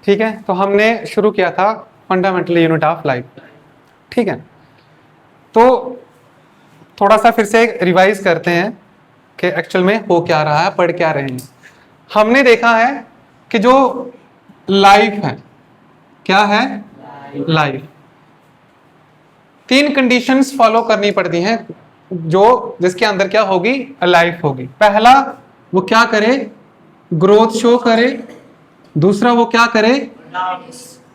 ठीक है, तो हमने शुरू किया था फंडामेंटल यूनिट ऑफ लाइफ। ठीक है, तो थोड़ा सा फिर से रिवाइज करते हैं कि एक्चुअल में हो क्या रहा है, पढ़ क्या रहे हैं। हमने देखा है कि जो लाइफ है, क्या है लाइफ, 3 कंडीशंस फॉलो करनी पड़ती हैं जो जिसके अंदर क्या होगी, लाइफ होगी। पहला, वो क्या करे, ग्रोथ शो करे। दूसरा, वो क्या करे,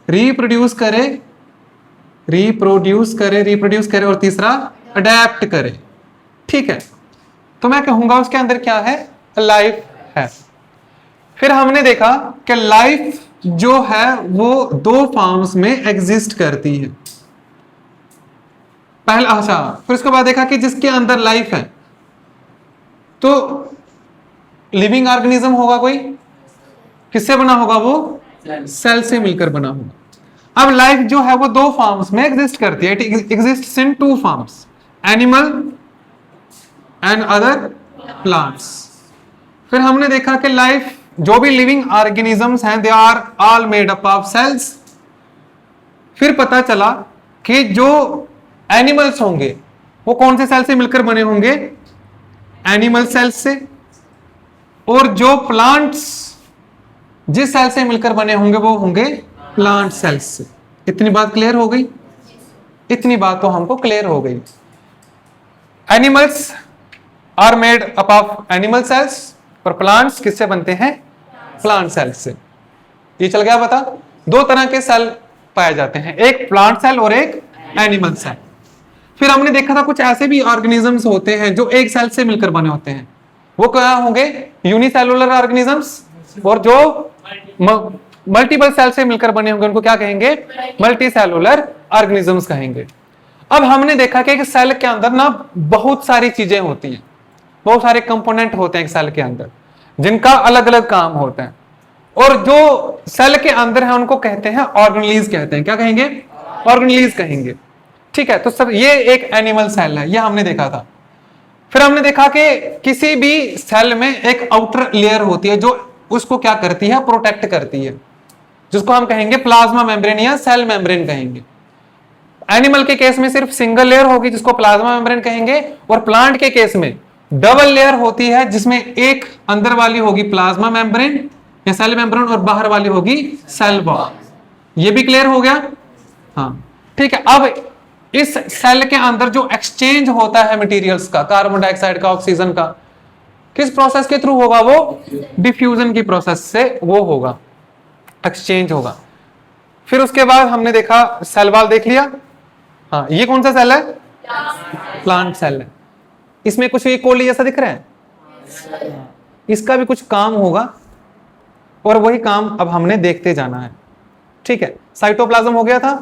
रिप्रोड्यूस करे। और तीसरा, अडेप्ट करे। ठीक है, तो मैं कहूंगा उसके अंदर क्या है, लाइफ है। फिर हमने देखा कि लाइफ जो है वो 2 फॉर्म्स में एग्जिस्ट करती है। पहला, अच्छा, फिर उसके बाद देखा कि जिसके अंदर लाइफ है तो लिविंग ऑर्गेनिज्म होगा कोई, किससे बना होगा, वो सेल से मिलकर बना होगा। अब लाइफ जो है वो 2 फॉर्म्स में एग्जिस्ट करती है। It exists in 2 forms, animal and other plants. फिर हमने देखा कि लाइफ, जो भी लिविंग ऑर्गेनिजम्स हैं, they are all made up of cells. फिर पता चला कि जो एनिमल्स होंगे वो कौन से सेल से मिलकर बने होंगे, एनिमल सेल्स से। और जो प्लांट्स जिस सेल से मिलकर बने होंगे वो होंगे प्लांट सेल्स से। इतनी बात क्लियर हो गई? इतनी बात तो हमको क्लियर हो गई। Animals are made up of animal cells और प्लांट्स किससे बनते हैं, प्लांट सेल्स से। ये चल गया पता। 2 तरह के सेल पाए जाते हैं, एक प्लांट सेल और एक एनिमल सेल। फिर हमने देखा था कुछ ऐसे भी ऑर्गेनिजम्स होते हैं जो एक सेल से मिलकर बने होते हैं, वो क्या होंगे, यूनिसेलुलर ऑर्गेनिजम्स। और जो मल्टीपल सेल से मिलकर बने होंगे उनको क्या कहेंगे, मल्टी सेलुलर ऑर्गेनिजम्स कहेंगे। अब हमने देखा कि एक सेल के अंदर ना बहुत सारी चीजें होती हैं, बहुत सारे कंपोनेंट होते हैं एक सेल के अंदर जिनका अलग अलग काम होता है। और जो सेल के अंदर है उनको कहते हैं ऑर्गेनेलीज कहते हैं। क्या कहेंगे, ऑर्गेनेलीज कहेंगे। ठीक है, तो सब ये एक एनिमल सेल है, ये हमने देखा था। फिर हमने देखा कि किसी भी सेल में एक आउटर लेयर होती है जो उसको क्या करती है, प्रोटेक्ट करती है, जिसको हम कहेंगे प्लाज्मा मेम्ब्रेन या सेल मेम्ब्रेन कहेंगे। एनिमल के केस में सिर्फ सिंगल लेयर होगी जिसको प्लाज्मा मेम्ब्रेन कहेंगे, और प्लांट के केस में डबल लेयर होती है जिसमें एक अंदर वाली होगी प्लाज्मा मेम्ब्रेन या सेल मेम्ब्रेन और बाहर वाली होगी सेल वॉल। ये भी क्लियर हो गया? हाँ, ठीक है। अब इस सेल के अंदर जो एक्सचेंज होता है मटेरियल्स का, कार्बन डाइऑक्साइड का, ऑक्सीजन का, किस प्रोसेस के थ्रू होगा, वो डिफ्यूजन की प्रोसेस से वो होगा, एक्सचेंज होगा। फिर उसके बाद हमने देखा सेल वॉल देख लिया। हाँ, ये कौन सा सेल है, प्लांट सेल है। इसमें कुछ ये कोली जैसा दिख रहा है, इसका भी कुछ काम होगा और वही काम अब हमने देखते जाना है। ठीक है, साइटोप्लाज्म हो गया था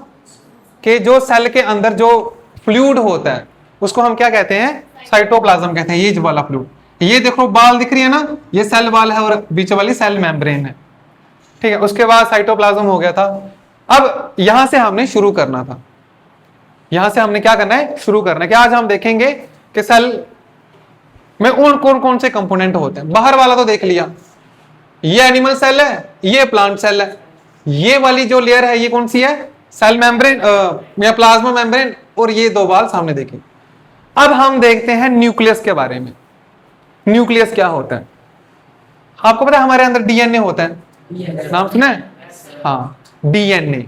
कि जो सेल के अंदर जो फ्लूइड होता है उसको हम क्या कहते हैं, साइटोप्लाज्म कहते हैं। ये जो वाला फ्लूइड, ये देखो बाल दिख रही है ना, ये सेल वाल है और बीच वाली सेल मेम्ब्रेन है। ठीक है, उसके बाद साइटोप्लाज्म हो गया था। अब यहां से हमने शुरू करना था, यहां से हमने क्या करना है, शुरू करना है कि आज हम देखेंगे कि सेल में उन कौन कौन से कंपोनेंट होते हैं। बाहर वाला तो देख लिया, ये एनिमल सेल है, ये प्लांट सेल है। ये वाली जो लेयर है ये कौन सी है, सेल मेम्ब्रेन या प्लाज्मा मेम्ब्रेन, और ये 2 बाल सामने देखें। अब हम देखते हैं न्यूक्लियस के बारे में। न्यूक्लियस क्या होता है, आपको पता है हमारे अंदर डीएनए होता है, नाम सुना है? हाँ, डीएनए,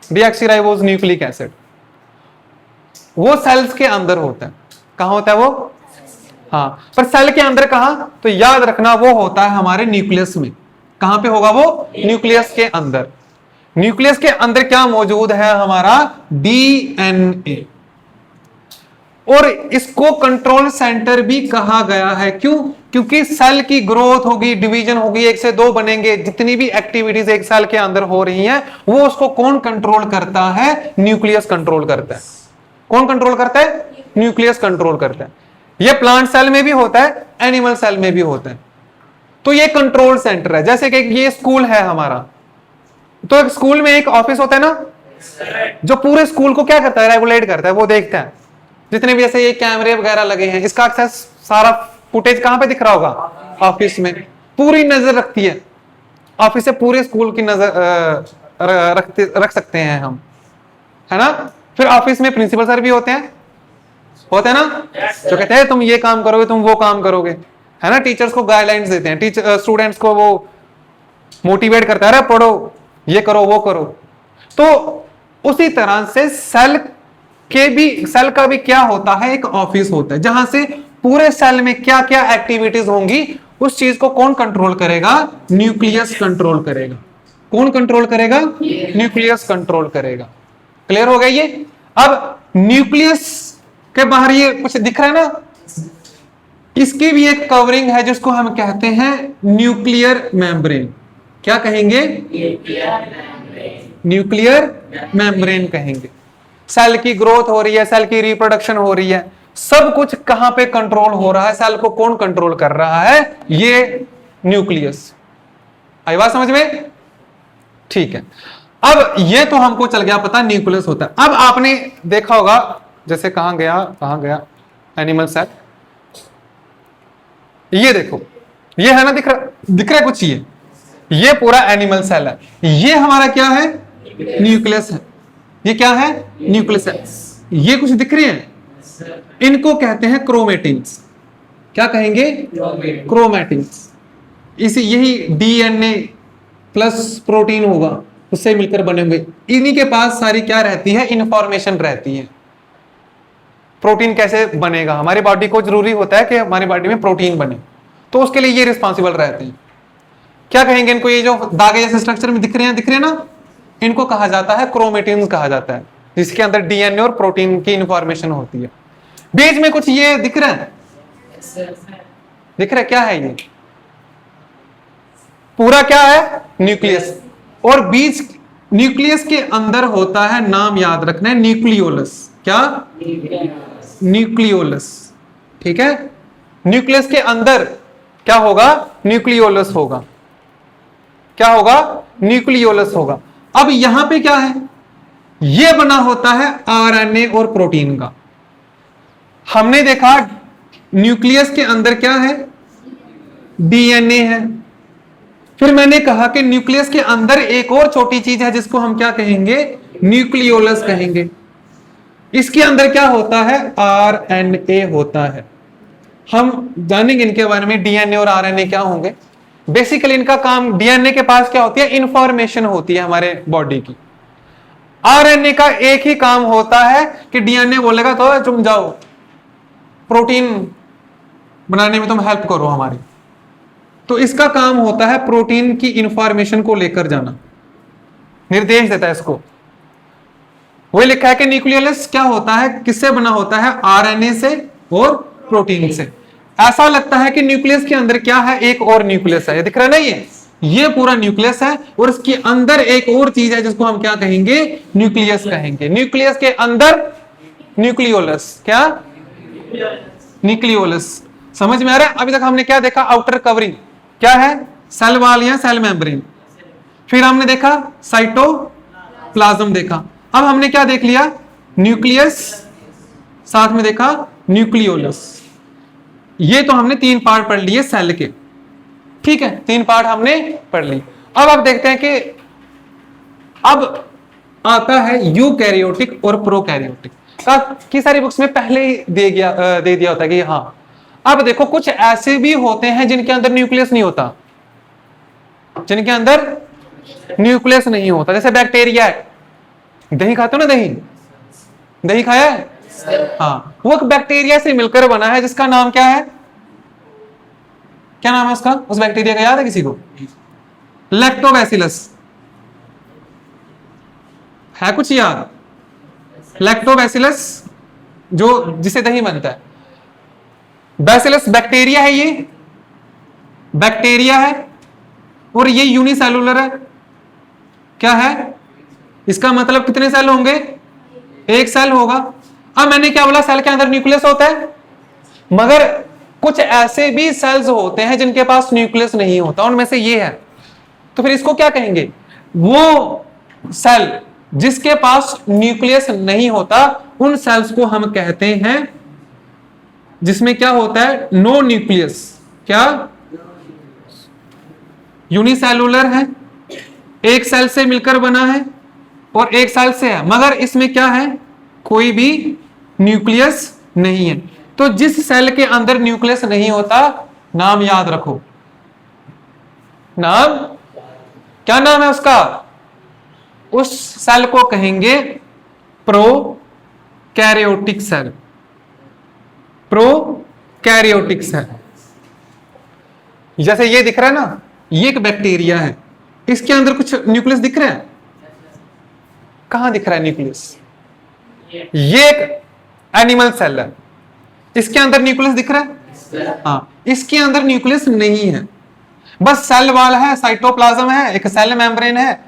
डीऑक्सीराइबोज न्यूक्लिक एसिड, वो सेल्स के अंदर होता है। कहां होता है वो? हाँ, पर सेल के अंदर कहां, तो याद रखना वो होता है हमारे न्यूक्लियस में। कहां पे होगा वो? न्यूक्लियस के अंदर। न्यूक्लियस के अंदर क्या मौजूद है, हमारा डीएनए। और इसको कंट्रोल सेंटर भी कहा गया है। क्यों? क्योंकि सेल की ग्रोथ होगी, डिवीजन होगी, 1 से 2 बनेंगे, जितनी भी एक्टिविटीज एक सेल के अंदर हो रही हैं वो उसको कौन कंट्रोल करता है, न्यूक्लियस कंट्रोल करता है। कौन कंट्रोल करता है? न्यूक्लियस कंट्रोल करता है। ये प्लांट सेल में भी होता है, एनिमल सेल में भी होता है। तो ये कंट्रोल सेंटर है। जैसे कि ये स्कूल है हमारा, तो एक स्कूल में एक ऑफिस होता है ना, जो पूरे स्कूल को क्या करता है, रेगुलेट करता है, वो देखता है। जितने भी जैसे ये कैमरे वगैरह लगे हैं, इसका एक्सेस सारा फुटेज कहां पे दिख रहा होगा, ऑफिस में। पूरी नजर रखती है ऑफिस से, पूरे स्कूल की नजर रख सकते हैं हम, है ना। फिर ऑफिस में प्रिंसिपल सर भी होते हैं ना, जो कहते हैं तुम ये काम करोगे, तुम वो काम करोगे, है ना। टीचर्स को गाइडलाइंस देते हैं, स्टूडेंट्स को वो मोटिवेट करता है, पढ़ो, ये करो, वो करो। तो उसी तरह से सेल का भी क्या होता है, एक ऑफिस होता है, जहां से पूरे सेल में क्या क्या एक्टिविटीज होंगी उस चीज को कौन कंट्रोल करेगा, न्यूक्लियस कंट्रोल करेगा। कौन कंट्रोल करेगा, न्यूक्लियस कंट्रोल करेगा। क्लियर हो गया ये। अब न्यूक्लियस के बाहर ये कुछ दिख रहा है ना, इसकी भी एक कवरिंग है जिसको हम कहते हैं न्यूक्लियर मेम्ब्रेन। क्या कहेंगे, न्यूक्लियर मेम्ब्रेन कहेंगे। सेल की ग्रोथ हो रही है, सेल की रिप्रोडक्शन हो रही है, सब कुछ कहां पे कंट्रोल हो रहा है, सेल को कौन कंट्रोल कर रहा है, ये न्यूक्लियस। आई बात समझ में, ठीक है। अब ये तो हमको चल गया पता न्यूक्लियस होता है। अब आपने देखा होगा, जैसे कहां गया एनिमल सेल, ये देखो, ये है ना, दिख रहा है कुछ, ये पूरा एनिमल सेल है, ये हमारा क्या है, न्यूक्लियस है। ये क्या है, न्यूक्लियस है। ये कुछ दिख रहे हैं, इनको कहते हैं क्रोमेटिन्स। क्या कहेंगे, क्रोमेटिन्स। इसी यही डीएनए प्लस प्रोटीन होगा, उससे मिलकर बने होंगे। इन्हीं के पास सारी क्या रहती है, इंफॉर्मेशन रहती है। प्रोटीन कैसे बनेगा, हमारी बॉडी को जरूरी होता है कि हमारी बॉडी में प्रोटीन बने, तो उसके लिए ये रिस्पॉन्सिबल रहते हैं। क्या कहेंगे इनको, ये जो धागे जैसे स्ट्रक्चर में दिख रहे हैं ना, इनको कहा जाता है क्रोमेटिन कहा जाता है, जिसके अंदर डीएनए और प्रोटीन की इंफॉर्मेशन होती है। बीच में कुछ ये दिख रहा है, क्या है ये, पूरा क्या है, न्यूक्लियस। और बीच न्यूक्लियस के अंदर होता है, नाम याद रखना है, न्यूक्लियोलस। क्या, न्यूक्लियोलस, ठीक है। न्यूक्लियस के अंदर क्या होगा, न्यूक्लियोलस होगा। क्या होगा, न्यूक्लियोलस होगा। अब यहां पे क्या है, ये बना होता है आरएनए और प्रोटीन का। हमने देखा न्यूक्लियस के अंदर क्या है, डीएनए है। फिर मैंने कहा कि न्यूक्लियस के अंदर एक और छोटी चीज है जिसको हम क्या कहेंगे, न्यूक्लियोलस कहेंगे। इसके अंदर क्या होता है, आरएनए होता है। हम जानेंगे इनके बारे में, डीएनए और आरएनए क्या होंगे। बेसिकली इनका काम, डीएनए के पास क्या होती है, इंफॉर्मेशन होती है हमारे बॉडी की। आरएनए का एक ही काम होता है कि डीएनए बोलेगा तो तुम जाओ प्रोटीन बनाने में तुम हेल्प करो हमारी, तो इसका काम होता है प्रोटीन की इंफॉर्मेशन को लेकर जाना, निर्देश देता है इसको। वही लिखा है कि न्यूक्लियोलस क्या होता है, किससे बना होता है, आरएनए से और प्रोटीन से। ऐसा लगता है कि न्यूक्लियस के अंदर क्या है, एक और न्यूक्लियस है, ये दिख रहा है ना, ये पूरा न्यूक्लियस है और इसके अंदर एक और चीज है जिसको हम क्या कहेंगे, न्यूक्लियस कहेंगे। न्यूक्लियस के अंदर न्यूक्लियोलस, क्या, न्यूक्लियोलस। समझ में आ रहा है। अभी तक हमने क्या देखा, आउटर कवरिंग क्या है, सेल वॉल या सेल मेम्ब्रेन। फिर हमने देखा साइटोप्लाज्म देखा। अब हमने क्या देख लिया, न्यूक्लियस, साथ में देखा न्यूक्लियोलस। ये तो हमने 3 पार्ट पढ़ लिए सेल के, ठीक है, 3 पार्ट हमने पढ़ ली। अब आप देखते हैं कि अब आता है यूकैरियोटिक और प्रोकैरियोटिक की सारी बुक्स में पहले ही दे दिया होता है कि हाँ। अब देखो कुछ ऐसे भी होते हैं जिनके अंदर न्यूक्लियस नहीं होता, जिनके अंदर न्यूक्लियस नहीं होता, जैसे बैक्टीरिया है। दही खाते हो ना, दही खाया है, हाँ, वो एक बैक्टीरिया से मिलकर बना है जिसका नाम क्या है, क्या नाम है उसका, उस बैक्टीरिया का याद है किसी को, लैक्टोबैसिलस। है कुछ याद, लैक्टोबैसिलस जो जिसे दही बनता है। बैसिलस बैक्टीरिया है, ये बैक्टीरिया है और ये यूनिसेलुलर है। क्या है, इसका मतलब कितने सेल होंगे, एक सेल होगा। अब मैंने क्या बोला, सेल के अंदर न्यूक्लियस होता है, मगर कुछ ऐसे भी सेल्स होते हैं जिनके पास न्यूक्लियस नहीं होता, उनमें से ये है। तो फिर इसको क्या कहेंगे, वो सेल जिसके पास न्यूक्लियस नहीं होता, उन सेल्स को हम कहते हैं जिसमें क्या होता है, नो न्यूक्लियस। क्या, यूनिसेलुलर है, एक सेल से मिलकर बना है और एक सेल से है, मगर इसमें क्या है, कोई भी न्यूक्लियस नहीं है। तो जिस सेल के अंदर न्यूक्लियस नहीं होता, नाम याद रखो, नाम क्या नाम है उसका, उस सेल को कहेंगे प्रोकैरियोटिक सेल, प्रोकैरियोटिक सेल। जैसे ये दिख रहा है ना, ये एक बैक्टीरिया है, इसके अंदर कुछ न्यूक्लियस दिख रहा है, कहां दिख रहा है न्यूक्लियस, ये एक एनिमल सेल है, इसके अंदर न्यूक्लियस दिख रहा है, हाँ, इसके अंदर न्यूक्लियस नहीं है, बस सेल वॉल है, साइटोप्लाज्म है, एक सेल मेम्ब्रेन है।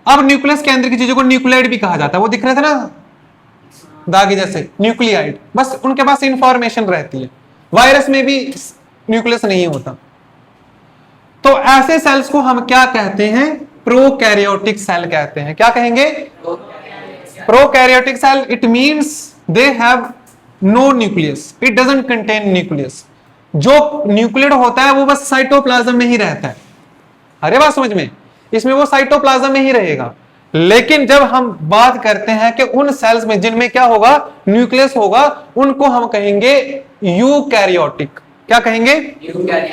अब न्यूक्लियस के अंदर की चीजों को न्यूक्लियाइड भी कहा जाता है, वो दिख रहे थे ना दागी जैसे, न्यूक्लियाइड, बस उनके पास इंफॉर्मेशन रहती है। वायरस में भी न्यूक्लियस नहीं होता। तो ऐसे सेल्स को हम क्या कहते हैं, प्रोकैरियोटिक सेल कहते हैं। क्या कहेंगे, prokaryotic cell, it means they have no nucleus, it doesn't contain nucleus. जो न्यूक्लियड होता है वो बस साइटोप्लाज्म में ही रहता है। अरे बात समझ में, इसमें वो साइटोप्लाज्म में ही रहेगा। लेकिन जब हम बात करते हैं कि उन सेल्स में जिनमें क्या होगा, न्यूक्लियस होगा, उनको हम कहेंगे यूकैरियोटिक। क्या कहेंगे,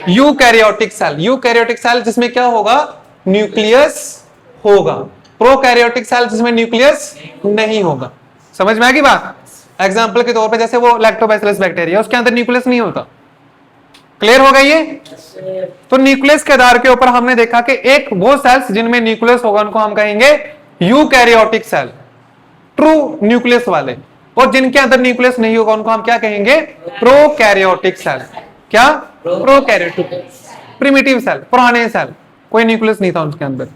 यूकैरियोटिक सेल। यूकैरियोटिक सेल जिसमें क्या होगा, न्यूक्लियस होगा। प्रोकैरियोटिक सेल जिसमें न्यूक्लियस नहीं होगा। समझ में आ गई बात। एग्जाम्पल के तौर पे जैसे वो लैक्टोबैसिलस बैक्टीरिया, उसके अंदर न्यूक्लियस नहीं होता। क्लियर हो गई ये। तो न्यूक्लियस के आधार के ऊपर हमने देखा कि एक वो सेल्स जिनमें न्यूक्लियस होगा उनको हम कहेंगे यूकैरियोटिक सेल, ट्रू न्यूक्लियस वाले, और जिनके अंदर न्यूक्लियस नहीं होगा उनको हम क्या कहेंगे, प्रोकैरियोटिक सेल। क्या, प्रोकैरियोटिक, प्रिमिटिव सेल, पुराने सेल, कोई न्यूक्लियस नहीं था उनके अंदर।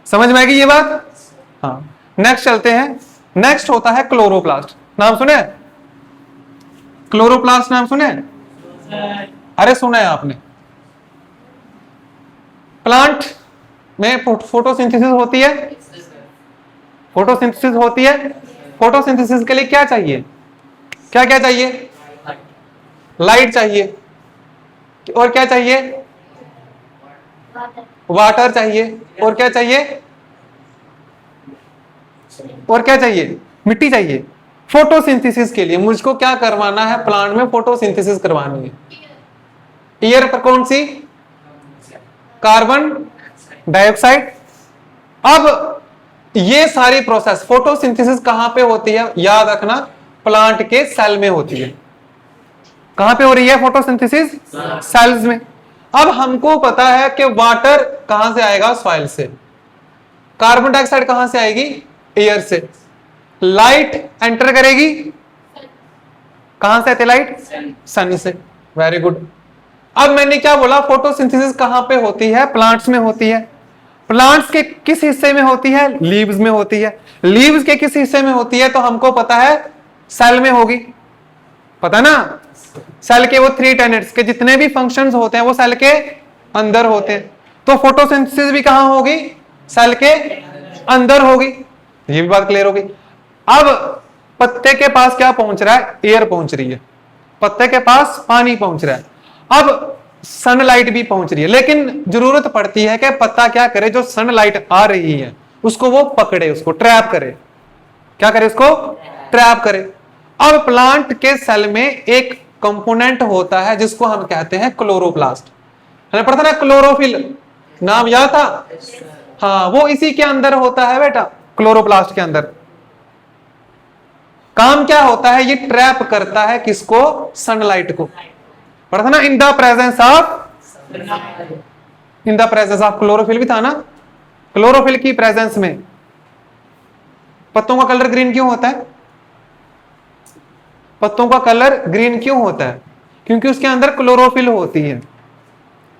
समझ में आएगी ये बात। हाँ, नेक्स्ट चलते हैं। नेक्स्ट होता है क्लोरोप्लास्ट। नाम सुने, क्लोरोप्लास्ट नाम सुने, अरे सुना है आपने। प्लांट में फोटोसिंथेसिस होती है, फोटोसिंथेसिस होती है। फोटोसिंथेसिस के लिए क्या चाहिए, क्या क्या चाहिए, लाइट चाहिए, और क्या चाहिए, वाटर चाहिए, और क्या चाहिए, और क्या चाहिए, मिट्टी चाहिए। फोटोसिंथेसिस के लिए मुझको क्या करवाना है, प्लांट में फोटोसिंथेसिस करवानी है। ईयर पर कौन सी, कार्बन डाइऑक्साइड। अब ये सारी प्रोसेस फोटोसिंथेसिस कहां पे होती है, याद रखना, प्लांट के सेल में होती है। कहां पे हो रही है फोटोसिंथेसिस, सेल्स में। अब हमको पता है कि वाटर कहां से आएगा, सॉइल से। कार्बन डाइऑक्साइड कहां से आएगी, एयर से। लाइट एंटर करेगी कहां से आती है लाइट, सन से। Very good. अब मैंने क्या बोला, फोटोसिंथेसिस कहां पे होती है, प्लांट्स में होती है। प्लांट्स के किस हिस्से में होती है, लीव्स में होती है। लीव्स के किस हिस्से में होती है, तो हमको पता है सेल में होगी, पता ना। सेल के वो 3 टेनेट्स के जितने भी फंक्शंस होते हैं वो सेल के अंदर होते हैं। तो फोटोसिंथेसिस भी कहां होगी, सेल के अंदर होगी। ये भी बात क्लियर होगी। अब पत्ते के पास क्या पहुंच रहा है, एयर पहुंच रही है, पत्ते के पास पानी पहुंच रहा है, अब सनलाइट भी पहुंच रही है। लेकिन जरूरत पड़ती है कि पत्ता क्या करे, जो सनलाइट आ रही है उसको वो पकड़े, उसको ट्रैप करे। क्या करे, उसको ट्रैप करे। अब प्लांट के सेल में एक कंपोनेंट होता है जिसको हम कहते हैं क्लोरोप्लास्ट। हमें पता ना क्लोरोफिल, नाम याद था, हाँ, वो इसी के अंदर होता है बेटा, क्लोरोप्लास्ट के अंदर। काम क्या होता है, ये ट्रैप करता है किसको, सनलाइट को। पढ़ा था ना, in the presence of, in the presence of, chlorophyll भी था ना। क्लोरोफिल की प्रेजेंस में पत्तों का कलर ग्रीन क्यों होता है, पत्तों का कलर ग्रीन क्यों होता है, क्योंकि उसके अंदर क्लोरोफिल होती है।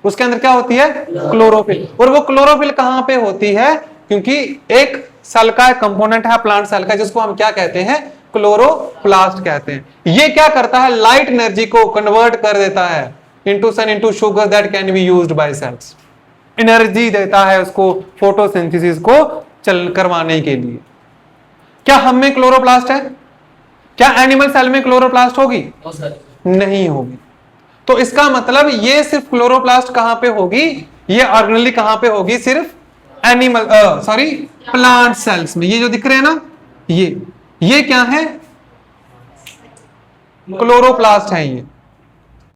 उसके अंदर क्या होती है, क्लोरोफिल। और वो क्लोरोफिल कहां पे होती है, क्योंकि एक सेल का कंपोनेंट है प्लांट सेल का, जिसको हम क्या कहते हैं, क्लोरोप्लास्ट कहते हैं। ये क्या करता है, लाइट एनर्जी को कन्वर्ट कर देता है into sun, into sugar that can be used by cells. Energy देता है उसको फोटोसिंथेसिस को चल करवाने के लिए। क्या हम में क्लोरोप्लास्ट है, क्या एनिमल सेल में क्लोरोप्लास्ट होगी, नहीं होगी। तो इसका मतलब ये सिर्फ क्लोरोप्लास्ट कहां पे होगी, ये ऑर्गेनेली कहां पे होगी, सिर्फ एनिमल सॉरी प्लांट सेल्स में। ये जो दिख रहे हैं ना, ये क्या है? क्लोरोप्लास्ट है ये।